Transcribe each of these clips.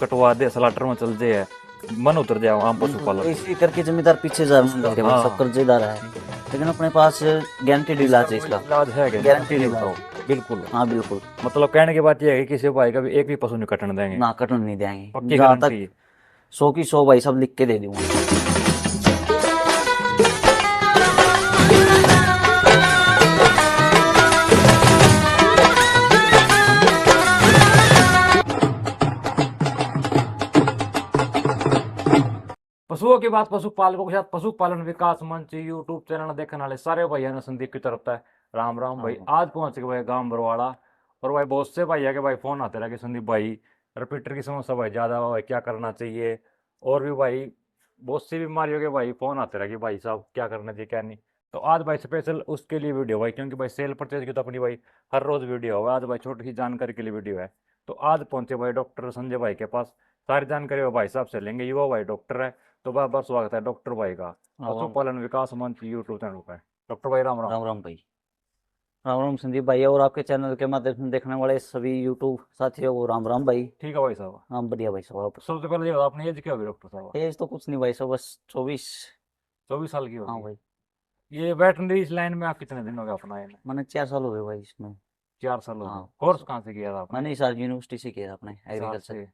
कटवा दे, स्लाटर में चल जाए, मन उतर जाए आम पशुपालन। इसी करके जमींदार पीछे जा रहे हैं, हाँ। सब कर्जेदार है, लेकिन अपने पास गारंटीड इलाज है इसका। इलाज है क्या? गारंटीड ये इलाज। बताओ। बिल्कुल। हाँ बिल्कुल। मतलब कहने की बात यह है कि किसी भाई का भी एक भी पशु नहीं कटने देंगे। ना कटन नहीं देंगे, पक्की जहाँ गारंटी। तक 100 की 100 भाई सब लिख के दे दूंगा। पशुओं की बात पशुपालकों के साथ पशुपालन विकास मंच यूट्यूब चैनल देखने वाले सारे भाइयों ने संदीप की तरफ है राम राम भाई। आज पहुंच गए भाई गांव बरवाड़ा, और भाई बहुत से भाई है कि भाई फोन आते रहे कि संदीप भाई रिपीटर की समस्या भाई ज्यादा है, भाई क्या करना चाहिए। और भी भाई बहुत सी बीमारियों के भाई फोन आते रहे कि भाई साहब क्या करना चाहिए क्या नहीं। तो आज भाई स्पेशल उसके लिए वीडियो भाई, क्योंकि भाई सेल परचेज की तो अपनी भाई हर रोज वीडियो है, आज भाई छोटी सी जानकारी के लिए वीडियो है। तो आज पहुंचे भाई डॉक्टर संजय भाई के पास, सारी जानकारी वो भाई साहब से लेंगे, युवा भाई डॉक्टर है। तो बार बार स्वागत है डॉक्टर भाई का पशुपालन विकास मंच यूट्यूब चैनल पर। डॉक्टर भाई राम राम। राम राम भाई। राम राम संदीप भाई, और आपके चैनल के माध्यम से देखने वाले सभी यूट्यूब साथियों को राम राम भाई। ठीक है भाई साहब। हाँ बढ़िया भाई साहब। आप सबसे पहले ये बताओ अपनी एज क्या होगी डॉक्टर साहब? एज तो कुछ नहीं भाई साहब, बस 24। 24 साल की हाँ होगी। भाई। ये वेटनरी इस लाइन में आप कितने दिन हो गए अपना इन्हें? मैंने 4 साल हो गए भाई इसमें। 4 साल हो गए। हाँ कोर्स कहाँ से किया था आपने? मैंने हिसार यूनिवर्सिटी से किया अपने हिसार एग्रीकल्चर। से।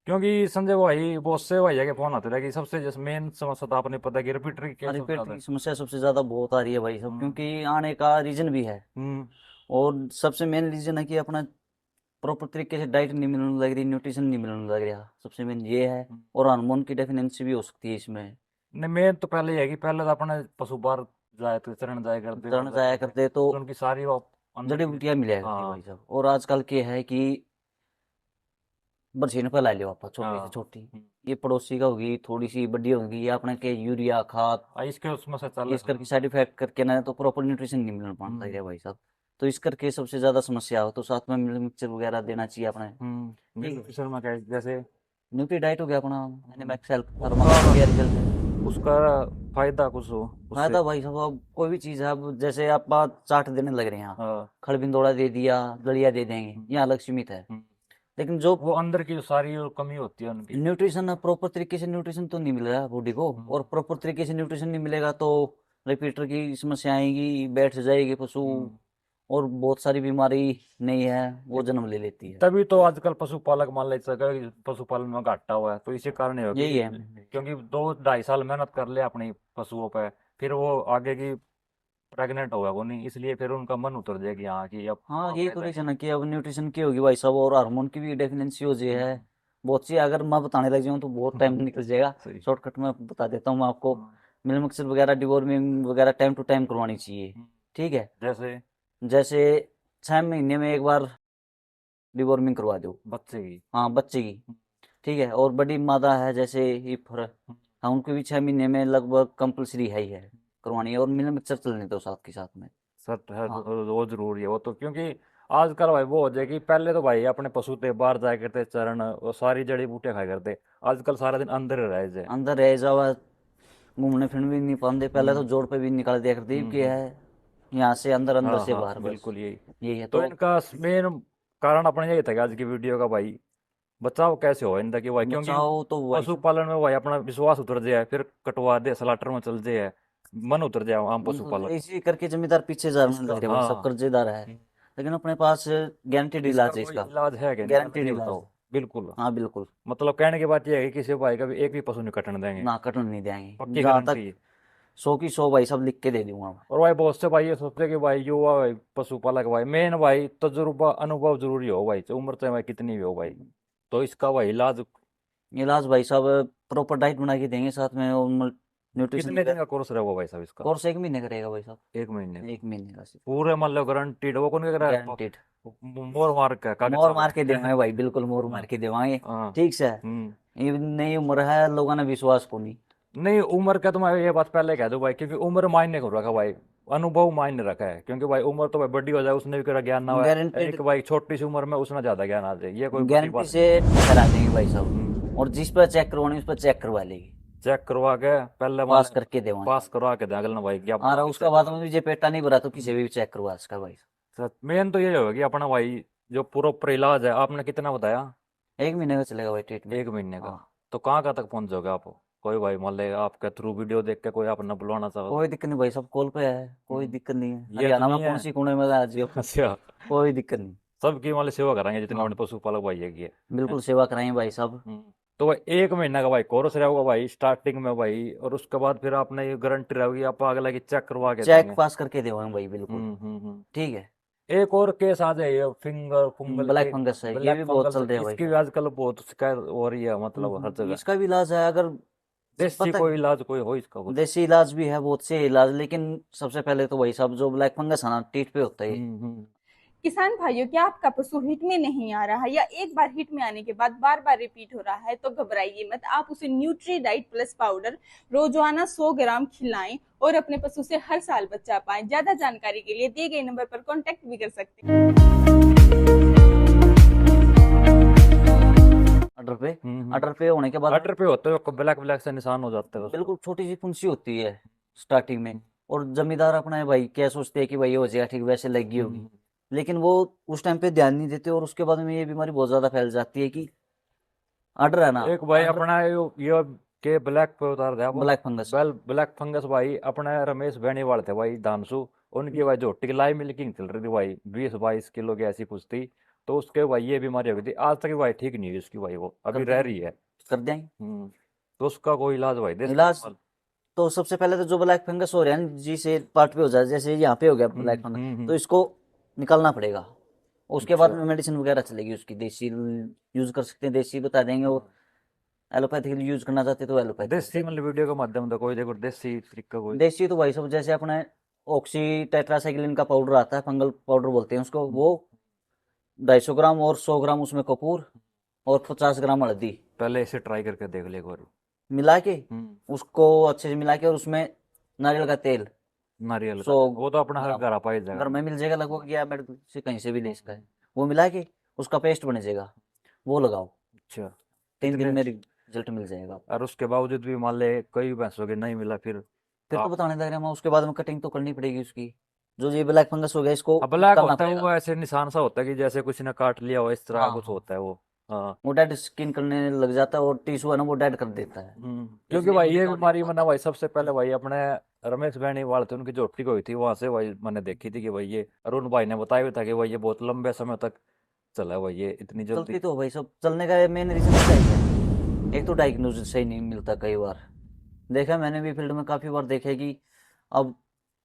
क्योंकि संजय भाई बहुत से भाई है कि फोन आते रहे कि सबसे जैसे मेन समस्या तो आपने पता कि रिपीटर की केस सबसे रिपीट ज्यादा है। की समस्या सबसे ज्यादा बहुत आ रही है भाई साहब, क्योंकि आने का रीजन भी है। हम्म। और सबसे मेन रीजन है कि अपना प्रॉपर तरीके से डाइट नहीं मिलने लग रही, न्यूट्रिशन नहीं मिलने लग रहा, सबसे मेन ये है। और हार्मोन की डेफिशिएंसी भी हो सकती है इसमें। नहीं मेन तो पहले ये है कि पहले तो अपने पशु बाहर जाए तो चरण जाया करते चरण जाया करते तो उनकी सारी वो अंदर जड़ी की। बूटियां मिला करती हाँ भाई साहब। और आजकल के है कि बरसीन पर ला लो आप, छोटी से हाँ। छोटी, ये पड़ोसी का होगी, थोड़ी सी बड़ी होगी, या अपने के यूरिया खाद इसके उसमें से चल इस करके साइड इफेक्ट करके ना, तो प्रॉपर न्यूट्रिशन नहीं मिल पाता है भाई साहब। तो इस करके सबसे ज्यादा समस्या हो, तो साथ में मिक्सचर वगैरह देना चाहिए अपने। न्यूट्रिशन में क्या जैसे न्यूट्री डाइट हो गया अपना, एनिमैक्स हेल्थ फार्मा का बढ़िया रिजल्ट है। उसका फायदा कुछ हो उससे? फायदा भाई साहब, अब कोई भी चीज है, अब जैसे आप बात चाट देने लग रहे हैं, हाँ। खड़बिंदोड़ा दे दिया, दलिया दे देंगे, यहाँ अलग सीमित है। हम्म। लेकिन जो वो अंदर की जो सारी वो कमी होती है उनकी। न्यूट्रिशन, प्रॉपर तरीके से न्यूट्रिशन तो नहीं मिल रहा बॉडी को, और प्रॉपर तरीके से न्यूट्रिशन नहीं मिलेगा तो रिपीटर की समस्या आएगी, बैठ जाएगी पशु, और बहुत सारी बीमारी नहीं है वो जन्म ले लेती है। तभी तो आजकल पशुपालक मान लीजिए कि पशुपालन में घाटा हुआ है, तो इसी कारण ही होगी यही है। क्योंकि 2-2.5 साल मेहनत कर ले अपनी पशुओं पे, फिर वो आगे की प्रेग्नेंट होगा वो नहीं, इसलिए फिर उनका मन उतर जाएगी यहाँ की अब हाँ अब ये तो फायदा है। रीजन है कि अब न्यूट्रिशन की होगी भाई साहब, और हार्मोन की भी डेफिनेंसी हो जाए है बहुत सी। अगर मैं बताने लग जाऊँ तो बहुत टाइम निकल जाएगा, सही। शॉर्टकट में बता देता हूँ मैं आपको। मिल मिक्सर वगैरह, डिवॉर्मिंग वगैरह टाइम टू टाइम करवानी चाहिए। ठीक है। जैसे जैसे 6 महीने में एक बार डिवॉर्मिंग करवा दो। बच्चे की। हाँ बच्चे की। ठीक है। और बड़ी मादा है जैसे ईफर, हाँ उनको भी 6 महीने में लगभग कंपलसरी है ही है करवानी है। और मिल मिक्सर चलने दो साथ के साथ में। सर है हाँ वो जरूरी है वो तो, क्योंकि आजकल भाई वो हो जाए कि पहले तो भाई अपने पशु थे बाहर जाया करते चरण, वो सारी जड़ी बूटियां खाया करते, आजकल सारा दिन अंदर ही रह जाए। अंदर रह जावा, घूमने फिरने भी नहीं पाते, पहले तो जोड़ पे भी निकाल दिया करती कि है यहाँ से अंदर, अंदर हाँ से हाँ बाहर, बस बिल्कुल यही। यही है। तो तो इनका मेन कारण अपने यही था कि आज की वीडियो का भाई बचाव कैसे हो इनका कि भाई, क्योंकि बचाओ तो भाई पशुपालन में भाई अपना विश्वास उतर जाए, फिर कटवा दे स्लाटर में चल जाए, मन उतर जाए आम पशुपालक। इसी करके जमींदार पीछे जाने लग रहे भाई, सब हाँ। कर्जेदार है। लेकिन अपने पास गारंटीड इसका इलाज है कोई इसका। इलाज है क्या? गारंटीड ये इलाज बताओ। है। बिल्कुल। हाँ बिल्कुल। मतलब कहने की बात यह है कि किसी भाई का भी एक भी पशु नहीं कटने देंगे। ना कटन नहीं देंगे, पक्की जहाँ गारंटी तक है। 100 की 100 भाई सब लिख के दे दूंगा मैं। और भाई बहुत से भाई ये सोचते हैं कि भाई युवा भाई पशुपालक भाई मेन भाई तजुर्बा अनुभव जरूरी हो भाई, चाहे उम्र चाहे भाई कितनी भी हो भाई। तो इसका भाई इलाज इलाज भाई साहब प्रॉपर डाइट बना के देंगे साथ में, और न्यूट्रिशन कितने दिन का कोर्स रहेगा भाई साहब इसका? कोर्स 1 महीने करेगा भाई साहब। 1 महीने? 1 महीने का सिर्फ। पूरे मान लो गारंटीड वो कौन कह रहा है? गारंटीड। मोर मार्क का कागज मोर साहब मार के है। देवाएं भाई, बिल्कुल मोर मार के देवाएं। हाँ। ठीक से। हम्म। ये नई उम्र है, लोगों ने विश्वास को नहीं। नहीं उम्र का तो मैं ये बात पहले कह दूं भाई, क्योंकि उम्र मायने को रखा भाई, अनुभव मायने रखा है, क्योंकि भाई उम्र तो भाई बड़ी हो जाए उसने भी करा ज्ञान ना हो, गारंटीड। एक भाई छोटी सी उम्र में उसने ज्यादा ज्ञान आ जाए, ये कोई बड़ी गारंटी बात से करा देंगे भाई साहब। और जिस पर चेक करवानी उस पर चेक करवा लेगी। चेक करवा के पहले मान पास करके देवाएं। पास करवा के दे अगले ना भाई क्या हाँ उसका बाद में भी जे पेटा नहीं भरा तो किसी भी चेक करवा इसका भाई। मेन तो ये होगा कि अपना भाई जो प्रॉपर इलाज है आपने कितना बताया? 1 महीने का चलेगा भाई ट्रीटमेंट। 1 महीने का। हाँ, तो कहाँ कहाँ तक पहुंच जाओगे आप? कोई भाई मान ले आपके थ्रू वीडियो देख के कोई अपना बुलवाना चाहो? कोई दिक्कत नहीं भाई, सब कॉल पे है, कोई हम्म, दिक्कत नहीं है। ये तो हरियाणा में नहीं कौन है। सी कोने में आ जियो, अच्छा। कोई दिक्कत नहीं। सबकी मान ले सेवा कराएंगे जितने अपने हाँ, पशुपालक भाई है की है। बिल्कुल सेवा कराएंगे भाई साहब। तो भाई 1 महीना का भाई कोर्स रहेगा भाई स्टार्टिंग में भाई, और उसके बाद फिर आपने ये गारंटी रहेगी आप अगला की चेक करवा के चेक देंगे। पास करके देवाएंगे भाई, बिल्कुल। हम्म। ठीक है। एक और केस आ जाए ये फिंगर फंगल ब्लैक के, फंगस है, ये ब्लैक भी बहुत फंगल, चल रहे हैं भाई। इसकी भी आजकल बहुत शिकायत हो रही है मतलब हर जगह। इसका भी इलाज है, अगर देसी पता कोई है, इलाज कोई हो इसका कुछ? देसी इलाज भी है, बहुत से इलाज, लेकिन सबसे पहले तो भाई साहब जो ब्लैक फंगस है ना, टीथ पे होता है ये। हम्म। किसान भाइयों, क्या आपका पशु हिट में नहीं आ रहा है या एक बार हिट में आने के बाद बार बार रिपीट हो रहा है? तो घबराइए मत, आप उसे न्यूट्री डाइट प्लस पाउडर रोजाना 100 ग्राम खिलाएं और अपने पशु से हर साल बच्चा पाएं। ज्यादा जानकारी के लिए दिए गए नंबर पर कांटेक्ट भी कर सकते हैं। अडर पे, हम्म। अडर पे होने के बाद अटर पे होते हो ब्लैक ब्लैक से निशान हो जाते हैं उसको। बिल्कुल छोटी सी फुंसी होती है स्टार्टिंग में। और जमींदार अपना है भाई, क्या सोचते हैं कि भाई ये हो जाएगा ठीक, वैसे लगी होगी। लेकिन वो उस टाइम पे ध्यान नहीं देते, और उसके बाद में ये बीमारी बहुत ज्यादा फैल जाती है कि अडर है ना, एक भाई अडर अपना ये के ब्लैक पे उतार दे आप। Black fungus. ब्लैक फंगस भाई अपने रमेश बेनीवाल थे भाई धानसू, उनकी भाई झोटी की लाइव मिल्किंग चल रही थी भाई, 20-22 किलो की ऐसी कुछ थी। तो उसके भाई ये बीमारी हो गई थी, आज तक भाई ठीक नहीं हुई उसकी भाई, वो अभी कर रह देंगे, रही है। कर देंगे तो उसका कोई इलाज भाई देसी इलाज। नॉर्मल? तो सबसे पहले तो जो ब्लैक फंगस हो रहा है ना, जिसे पार्ट पे हो जाए, जैसे यहाँ पे हो गया ब्लैक फंगस, तो हम्म। इसको निकालना पड़ेगा। उसके बाद अच्छा। में मेडिसिन वगैरह चलेगी उसकी, देसी यूज कर सकते हैं, देसी बता देंगे। और एलोपैथिक यूज करना चाहते तो एलोपैथिक। देसी मतलब वीडियो के माध्यम से कोई देखो देसी तरीका कोई? देसी तो भाई सब जैसे अपने ऑक्सी टेट्रासाइक्लिन का पाउडर आता है, फंगल पाउडर बोलते हैं उसको, वो 250 ग्राम, और 100 ग्राम उसमें कपूर, और 50 ग्राम हल्दी पहले इसे ट्राई करके देख ले एक बार। मिला के, हम्म। उसको अच्छे से मिला के, और उसमें नारियल का तेल नारियल का 100 वो तो अपना हर ग्राम घर आ पाई घर जाएगा। में मिल जाएगा लगभग, या मेडिकल से कहीं से भी ले सकता है। वो मिला के उसका पेस्ट बन जाएगा, वो लगाओ, अच्छा। 3 दिन इतने? में रिजल्ट मिल जाएगा आपको। और उसके बावजूद भी मान ले कई भैंसों के नहीं मिला फिर? फिर तो आप बताने लग रहा हूँ, उसके बाद में कटिंग तो करनी पड़ेगी उसकी। जो ये ब्लैक फंगस हो गया, इसको अब ब्लैक करना होता है पड़ेगा। वो ऐसे निशान सा होता है कि जैसे कुछ ने काट लिया हो, इस तरह हाँ कुछ हाँ, होता है वो। हाँ। वो डेड स्किन करने लग जाता है, और टिश्यू है ना वो डेड कर देता है। क्योंकि इसलिए भाई वो ये निकालने के बीमारी बाद मैंने भाई सबसे पहले भाई अपने रमेश भैनी वाले थे उनकी झोटी को हुई थी, वहां से भाई मैंने देखी थी कि भाई ये अरुण भाई ने बताया भी था कि भाई ये बहुत लंबे समय तक चला है भाई, ये इतनी जल्दी। चलती तो भाई सब चलने का मेन रीजन क्या है? एक तो डायग्नोसिस सही नहीं मिलता कई बार, देखा मैंने भी फील्ड में काफी बार देखा है कि अब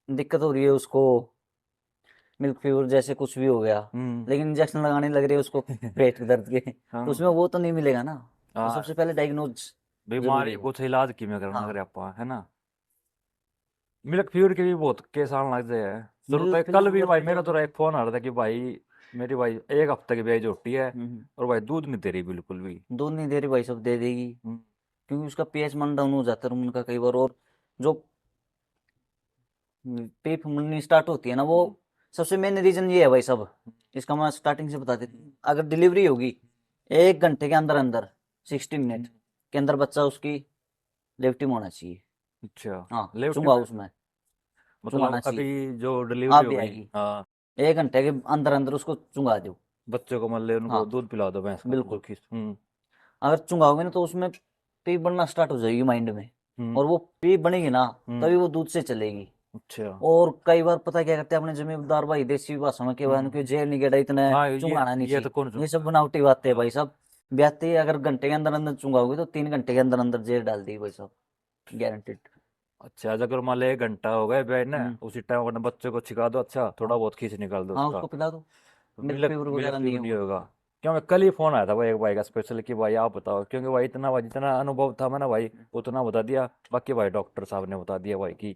दिक्कत हो रही है उसको, मिल्क फीवर जैसे कुछ भी हो गया, हम्म। लेकिन इंजेक्शन लगाने लग रहे हैं उसको पेट दर्द के, तो हाँ। उसमें वो तो नहीं मिलेगा ना। तो हाँ, सबसे पहले डायग्नोज जरूरी बीमारी है वो। कुछ इलाज की में करना हाँ, अगर आप है ना। मिल्क फीवर के भी बहुत केस आने लग गए हैं शुरू मिल्क तक। कल भी फीवर भाई की मेरा तो तो एक फोन आ रहा था कि भाई मेरी भाई 1 हफ्ते की ब्याई झोटी है हम्म, और भाई दूध नहीं दे रही बिल्कुल भी। दूध नहीं दे रही भाई, सब दे देगी, हम्म। क्योंकि उसका पीएच मन डाउन हो जाता है उनका कई बार। और जो पेट फूलनी स्टार्ट होती है ना, वो सबसे मेन रीजन ये है भाई सब। इसका मैं स्टार्टिंग से बता देता हूँ। अगर डिलीवरी होगी 1 घंटे के अंदर अंदर, 60 मिनट के अंदर बच्चा उसकी लेफ्टिम होना चाहिए। अच्छा। हाँ, लेफ्ट चूंगा में उसमें चुंगाना मतलब चाहिए। अभी जो डिलीवरी आप हो भी गई। आएगी, हाँ। 1 घंटे के अंदर अंदर उसको चुंगा दो। बच्चों को मतलब उनको हाँ, दूध पिला दो भैंस का जो बिल्कुल। खीस। अगर चुंगाओगे ना, तो उसमें पीप बनना स्टार्ट हो जाएगी माइंड में, हम्म। और वो पीप बनेगी ना, हम्म। तभी वो दूध से चलेगी। अच्छा। और कई बार पता क्या करते हैं अपने जमींदार भाई, देसी भाषा में, के भाई हम्म। उनके जेल नहीं गेड़ा इतना हाँ चुंगाना नहीं ये तो चाहिए। कौन ये सब सुनता है? बनावटी बातें है हाँ। भाई साहब। ब्याते ही अगर घंटे के अंदर अंदर चुंगाओगे, तो 3 घंटे के अंदर अंदर जेल डाल दी भाई साहब, गारंटेड। अच्छा अगर मान ले 1 घंटा हो गया बैठ ना, हम्म, उसी टाइम अपने बच्चे को छिका दो, अच्छा थोड़ा हाँ बहुत खींच निकाल दो हाँ, उसका। उसको पिला दो, मिल्क मिल्क फीवर मिल्क वगैरह भी नहीं नहीं होगा। होगा? क्यों मैं कल ही फोन आया था भाई एक भाई का स्पेशल कि भाई आप बताओ, क्योंकि भाई इतना भाई जितना अनुभव था मैंने भाई उतना बता दिया, बाकी भाई डॉक्टर साहब ने बता दिया भाई कि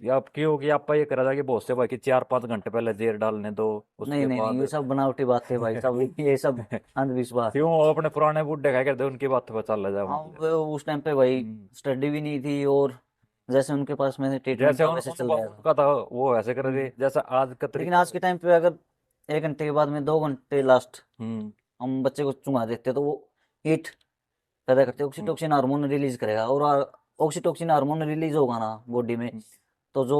या आप क्यों कि आप ये करा था कि बहुत से भाई कि 4-5 घंटे पहले जेर डालने दो नहीं उसके नहीं नहीं, ये बाद। सब बनावटी बातें भाई साहब, ये सब अंधविश्वास। क्यों अपने पुराने बुड्ढे खाया करते उनकी बात पे चल रहा हाँ, मान ले। वो उस टाइम पे भाई हम्म। स्टडी भी नहीं थी, और जैसे उनके पास में ट्रीटमेंट जैसे था उन वैसे उन चल रहा था। उनका था वो ऐसे कर रहे हम्म, थे जैसा आज का लेकिन तरीका। आज के टाइम पे अगर 1 घंटे के बाद में 2 घंटे लास्ट हम्म। हम बच्चे को चुंगा देते हैं, तो वो हीट पैदा करते, हम्म। ऑक्सीटोसिन हार्मोन रिलीज करेगा, और ऑक्सीटोसिन हार्मोन रिलीज होगा ना बॉडी में, हम्म। तो जो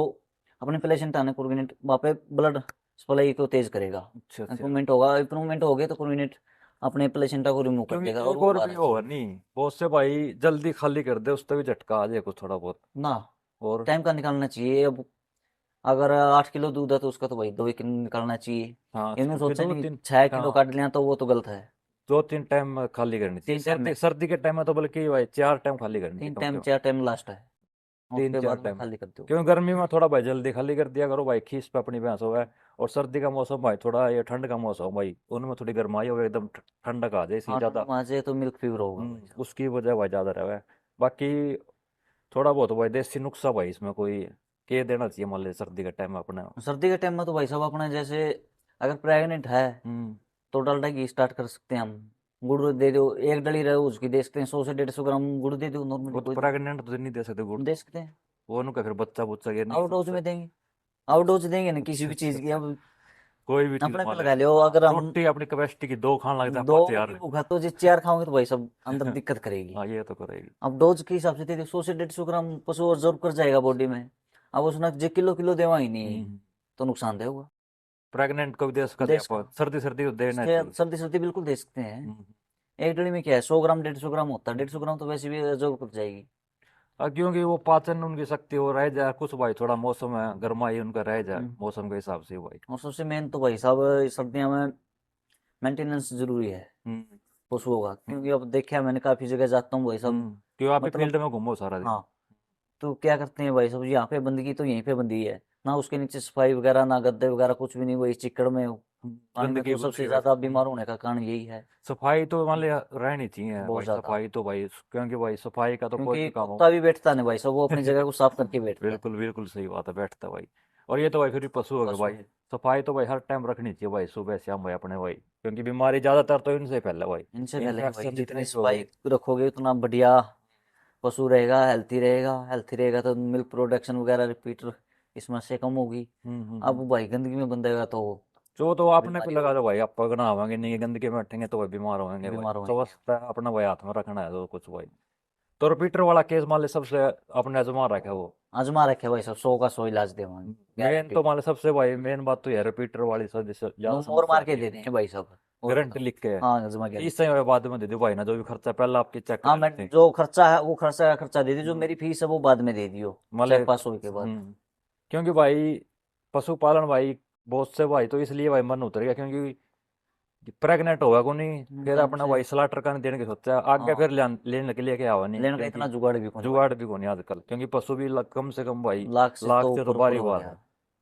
अपने प्लेसेंटा है वहाँ पे ब्लड सप्लाई को तेज करेगा। अच्छा अच्छा। इंप्रूवमेंट होगा, इंप्रूवमेंट हो गया तो प्रोमिनेंट अपने प्लेसेंटा को रिमूव कर क्योंकि देगा एक और वो और भी बाहर हो नहीं बहुत से भाई जल्दी खाली कर दे उससे भी झटका आ जाए कुछ थोड़ा बहुत। ना और टाइम का निकालना चाहिए। अब अगर 8 किलो दूध है तो उसका तो भाई 2 किलो निकालना चाहिए। हाँ इन्होंने फिर सोचा दो नहीं तीन 6 किलो हाँ काट लिया तो वो तो गलत है। 2-3 टाइम खाली करनी चाहिए। 3 टाइम में, सर्दी सर्दी के टाइम में तो बल्कि भाई 4 टाइम खाली करनी चाहिए तीन कम से टाइम कम। 4 टाइम लास्ट है, 3-4 बाद में टाइम खाली कर दो। क्योंकि गर्मी में थोड़ा भाई जल्दी खाली कर दिया करो भाई खीस पे अपनी भैंस हो है। और सर्दी का मौसम भाई थोड़ा ये ठंड का मौसम भाई उनमें थोड़ी गर्माई हो एकदम ठंडक आ जाए इसलिए हाँ ठंड ज्यादा। में आ जाए तो मिल्क फीवर होगा भाई साहब। उसकी वजह भाई ज्यादा रहे। बाकी थोड़ा बहुत भाई देसी नुस्खा भाई इसमें कोई के देना चाहिए मान लीजिए सर्दी के टाइम में अपने। सर्दी के टाइम में तो भाई साहब अपने जैसे अगर प्रेग्नेंट है हम्म तो डालडा घी स्टार्ट कर सकते हैं हम। गुड़ दे दो, एक डली रहे उसकी दे सकते हैं, 100 से 150 ग्राम गुड़ दे दो नॉर्मली, वो तो कोई प्रेग्नेंट तो नहीं दे सकते गुड़। दे सकते हैं। वो उनका फिर बच्चा बुच्चा ये नहीं आउटडोज सकता। में देंगे, आउटडोज देंगे ना किसी अच्छा भी अच्छा चीज की। अच्छा अब कोई भी चीज अपने पे मान ले। लगा लो, अगर हम रोटी अपनी कैपेसिटी की 2 खान लगता है दो 5 यार। की भूखा तो जिस 4 खाओगे तो भाई सब अंदर दिक्कत करेगी। हाँ ये तो करेगी। अब डोज के हिसाब से दे दो, 100 से 150 ग्राम पशु ऑब्जर्व कर जाएगा बॉडी में। अब उसने जो किलो किलो देवा ही नहीं तो नुकसानदेह होगा। प्रेग्नेंट को भी दे सकते हैं देश का अपन सर्दी सर्दी को देना चाहिए। सर्दी सर्दी बिल्कुल दे सकते हैं। हम्म। एक डली में क्या है, 100 ग्राम 150 ग्राम होता है, 150 ग्राम तो वैसे भी ऑब्जर्व कर जाएगी। क्योंकि वो पाचन उनकी शक्ति हो रह जाए कुछ भाई थोड़ा मौसम है गर्माई उनका रह जाए हम्म। मौसम के हिसाब से भाई। और सबसे मेन तो भाई साहब सर्दियों में मेंटेनेंस जरूरी है हम्म पशुओं का, क्योंकि अब देखा है मैंने काफी जगह जाता हूँ भाई साहब। क्यों आप मतलब फील्ड में घूमो सारा दिन। हाँ, तो क्या करते हैं भाई साहब, यहाँ पे बंदगी तो यहीं पे बंदी है ना, उसके नीचे सफाई वगैरह ना गद्दे वगैरह कुछ भी नहीं, वही चिक्कड़ में पानी में, गंदगी तो सबसे होती है। ज्यादा बीमार होने का कारण यही है। सफाई तो मान लिया रहनी चाहिए बहुत भाई ज्यादा, सफाई तो भाई क्योंकि भाई सफाई का तो कोई क्योंकि भी काम हो। कुत्ता भी बैठता नहीं भाई साहब, वो अपनी जगह को साफ करके बैठता है। बिल्कुल बिल्कुल सही बात है बैठता भाई। और ये तो भाई फिर भी पशु हो गए पशु भाई। सफाई तो भाई हर टाइम रखनी चाहिए भाई सुबह शाम भाई अपने भाई क्योंकि बीमारी ज्यादातर तो इनसे फैला भाई। इनसे पहले भाई इन्फेक्शन जितने जितनी भी हो सफाई रखोगे उतना बढ़िया पशु रहेगा, हेल्थी रहेगा। हेल्थी रहेगा तो मिल्क प्रोडक्शन वगैरह रिपीटर इस समस्या कम होगी। हम्म। अब भाई गंदगी में बंधेगा तो जो तो आपने पे बीमारी लगा होगी, दो भाई आप पगना होंगे नहीं गंदगी में बैठेंगे तो भाई बीमार होंगे भाई बीमार होंगे। स्वस्थ अपना भाई हाथ में रखना है तो कुछ भाई। तो रिपीटर वाला केस मान ले सबसे अपने आजमा रखा है वो। आजमा रखे भाई सब, 100 का 100 इलाज देवांगे मेन गारंटी। तो मान ले सबसे भाई मेन बात तो ये रिपीटर वाली सब जैसे ज्यादा और समस्या मार के आती है। दे दें भाई साहब, और गारंटी बताओ। लिख के हाँ आजमा के इस समय बाद में दे दो भाई ना जो भी खर्चा पहले आपकी चेक हाँ, करा मैं लेते हैं। जो खर्चा है वो खर्चा का खर्चा दे दी, जो हम्म, मेरी फीस है वो बाद में दे दियो, मान ले चेक पास होने के बाद। क्योंकि भाई पशुपालन भाई बहुत से भाई तो इसलिए भाई मन उतर गया क्योंकि प्रेग्नेंट होगा को नहीं फिर टाइम अपना से भाई स्लाटर करने देने की सोचा आगे हाँ, फिर लेने के लिए क्या हुआ नहीं लेने का क्योंकि इतना जुगाड़ भी कौन भाई, जुगाड़ भी कौन है आजकल क्योंकि पशु भी कम से कम भाई लाख से लाख तो से तो ऊपर ऊपर बारी हो बार है। गया।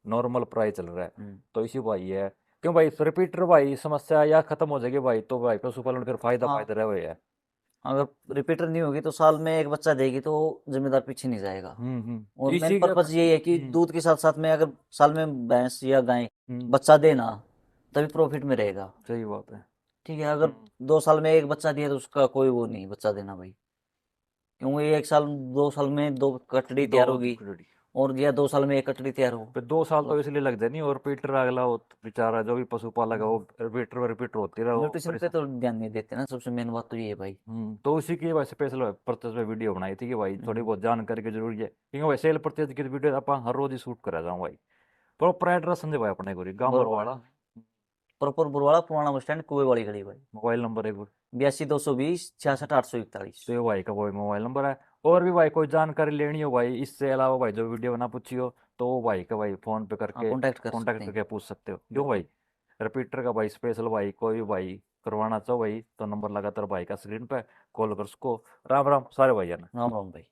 नॉर्मल प्राइस चल रहा है। हम्म। तो इसी भाई है क्यों भाई रिपीटर भाई समस्या या खत्म हो जाएगी भाई तो भाई पशुपालन फिर फायदा हाँ, फायदा रहे है। अगर रिपीटर नहीं होगी तो साल में एक बच्चा देगी तो जिम्मेदार पीछे नहीं जाएगा। और मेन इसी का पर्पज यही है कि दूध के साथ साथ में अगर साल में भैंस या गाय बच्चा देना तभी प्रॉफिट में रहेगा। सही बात है। ठीक है, अगर 2 साल में एक बच्चा दिया तो उसका कोई वो नहीं बच्चा देना भाई, क्योंकि 1 साल 2 साल में 2 कटड़ी दो तैयार होगी, करोड़। और या 2 साल में एक कटड़ी तैयार हो। फिर 2 साल तो तो इसलिए लग जाए नहीं और रिपीटर अगला वो बेचारा जो भी पशुपालक है वो रिपीटर रिपीटर होती रहे वो न्यूट्रिशन पे तो ध्यान नहीं देते ना, सबसे मेन बात तो ये है भाई। तो उसी की वजह स्पेशल परचेज में वीडियो बनाई थी कि भाई थोड़ी बहुत जानकारी की जरूरी है क्योंकि भाई सेल परचेज की वीडियो अपन हर रोज ही शूट करा जाऊँ भाई। प्रॉपर एड्रेस समझे भाई अपने को गांव बरवाड़ा, बरवाड़ा। प्रॉपर बुरवाड़ा पुराना बस स्टैंड कुएं वाली गली भाई। मोबाइल नंबर एक 82 220 66 841। तो ये भाई का वही मोबाइल नंबर है। और भी भाई कोई जानकारी लेनी हो भाई इससे अलावा भाई जो वीडियो बना पूछी हो तो वो भाई का भाई फोन पे हाँ, करके कॉन्टैक्ट कर सकते कांटेक्ट हैं। करके पूछ सकते हो क्यों भाई। रिपीटर का भाई स्पेशल भाई कोई भी भाई करवाना चाहो भाई तो नंबर लगातार भाई का स्क्रीन पे कॉल कर उसको। राम राम सारे भाई है ना। राम राम भाई।